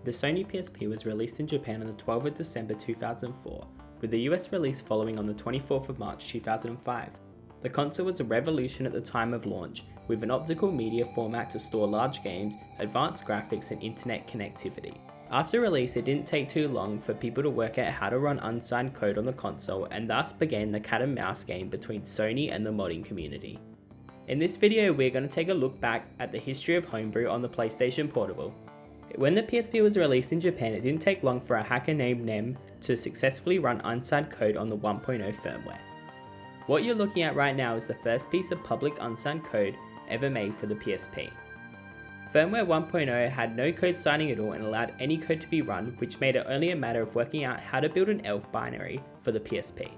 The Sony PSP was released in Japan on the 12th of December 2004, with the US release following on the 24th of March 2005. The console was a revolution at the time of launch, with an optical media format to store large games, advanced graphics and internet connectivity. After release, it didn't take too long for people to work out how to run unsigned code on the console, and thus began the cat and mouse game between Sony and the modding community. In this video, we're going to take a look back at the history of homebrew on the PlayStation Portable. When the PSP was released in Japan, it didn't take long for a hacker named Nem to successfully run unsigned code on the 1.0 firmware. What you're looking at right now is the first piece of public unsigned code ever made for the PSP. Firmware 1.0 had no code signing at all and allowed any code to be run, which made it only a matter of working out how to build an ELF binary for the PSP.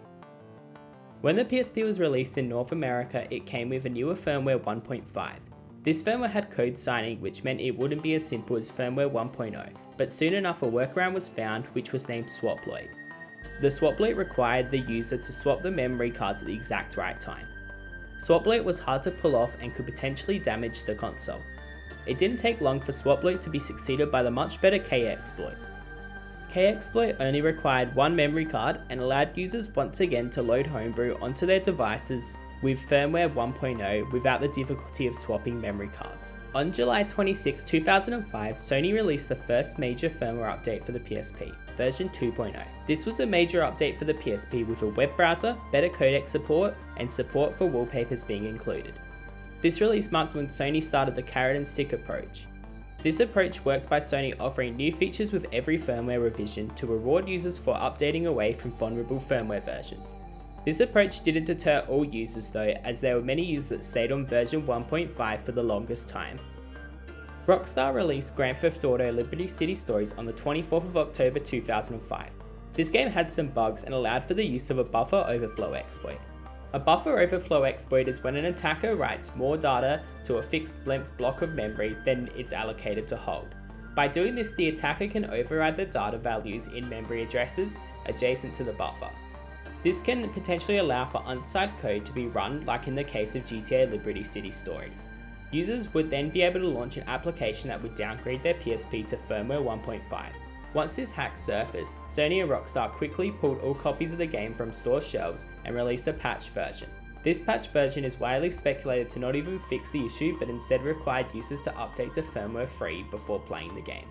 When the PSP was released in North America, it came with a newer firmware 1.5. This firmware had code signing, which meant it wouldn't be as simple as firmware 1.0, but soon enough a workaround was found which was named swaploid. The swaploid required the user to swap the memory cards at the exact right time. Swaploid was hard to pull off and could potentially damage the console. It didn't take long for swaploid to be succeeded by the much better K-exploit. K-exploit only required one memory card and allowed users once again to load homebrew onto their devices with firmware 1.0 without the difficulty of swapping memory cards. On July 26, 2005, Sony released the first major firmware update for the PSP, version 2.0. This was a major update for the PSP with a web browser, better codec support, and support for wallpapers being included. This release marked when Sony started the carrot and stick approach. This approach worked by Sony offering new features with every firmware revision to reward users for updating away from vulnerable firmware versions. This approach didn't deter all users though, as there were many users that stayed on version 1.5 for the longest time. Rockstar released Grand Theft Auto Liberty City Stories on the 24th of October 2005. This game had some bugs and allowed for the use of a buffer overflow exploit. A buffer overflow exploit is when an attacker writes more data to a fixed length block of memory than it's allocated to hold. By doing this, the attacker can override the data values in memory addresses adjacent to the buffer. This can potentially allow for unsigned code to be run, like in the case of GTA Liberty City Stories. Users would then be able to launch an application that would downgrade their PSP to firmware 1.5. Once this hack surfaced, Sony and Rockstar quickly pulled all copies of the game from store shelves and released a patched version. This patched version is widely speculated to not even fix the issue, but instead required users to update to firmware 3 before playing the game.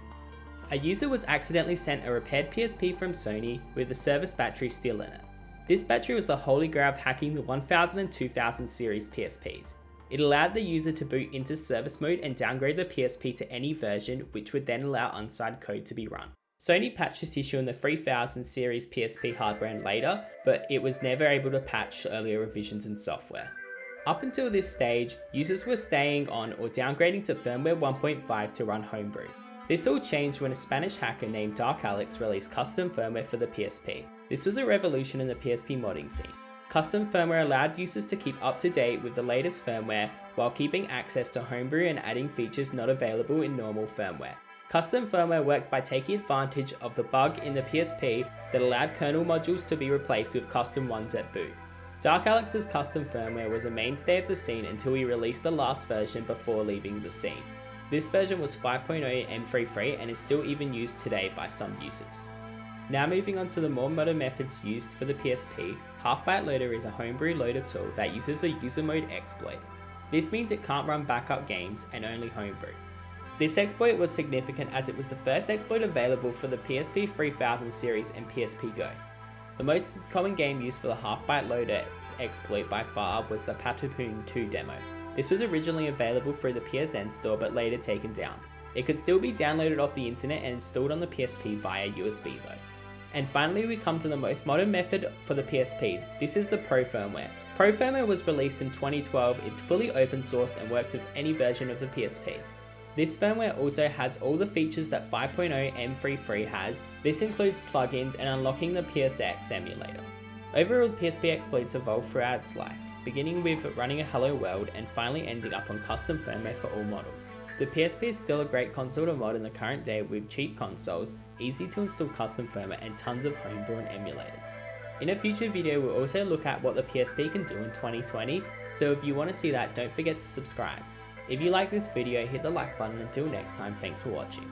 A user was accidentally sent a repaired PSP from Sony with the service battery still in it. This battery was the holy grail of hacking the 1000 and 2000 series PSPs. It allowed the user to boot into service mode and downgrade the PSP to any version, which would then allow unsigned code to be run. Sony patched this issue in the 3000 series PSP hardware and later, but it was never able to patch earlier revisions and software. Up until this stage, users were staying on or downgrading to firmware 1.5 to run homebrew. This all changed when a Spanish hacker named Dark Alex released custom firmware for the PSP. This was a revolution in the PSP modding scene. Custom firmware allowed users to keep up to date with the latest firmware while keeping access to homebrew and adding features not available in normal firmware. Custom firmware worked by taking advantage of the bug in the PSP that allowed kernel modules to be replaced with custom ones at boot. Dark Alex's custom firmware was a mainstay of the scene until he released the last version before leaving the scene. This version was 5.0 M33 and is still even used today by some users. Now moving on to the more modern methods used for the PSP, Half-Byte Loader is a homebrew loader tool that uses a user mode exploit. This means it can't run backup games and only homebrew. This exploit was significant as it was the first exploit available for the PSP 3000 series and PSP Go. The most common game used for the Half-Byte Loader exploit by far was the Patapon 2 demo. This was originally available through the PSN store but later taken down. It could still be downloaded off the internet and installed on the PSP via USB though. And finally we come to the most modern method for the PSP. This is the Pro Firmware. Pro Firmware was released in 2012, it's fully open sourced and works with any version of the PSP. This firmware also has all the features that 5.0 M33 has. This includes plugins and unlocking the PSX emulator. Overall, the PSP exploits evolved throughout its life, beginning with running a Hello World and finally ending up on custom firmware for all models. The PSP is still a great console to mod in the current day with cheap consoles, easy to install custom firmware and tons of homebrew and emulators. In a future video we'll also look at what the PSP can do in 2020, so if you want to see that, don't forget to subscribe. If you like this video, hit the like button. Until next time, thanks for watching.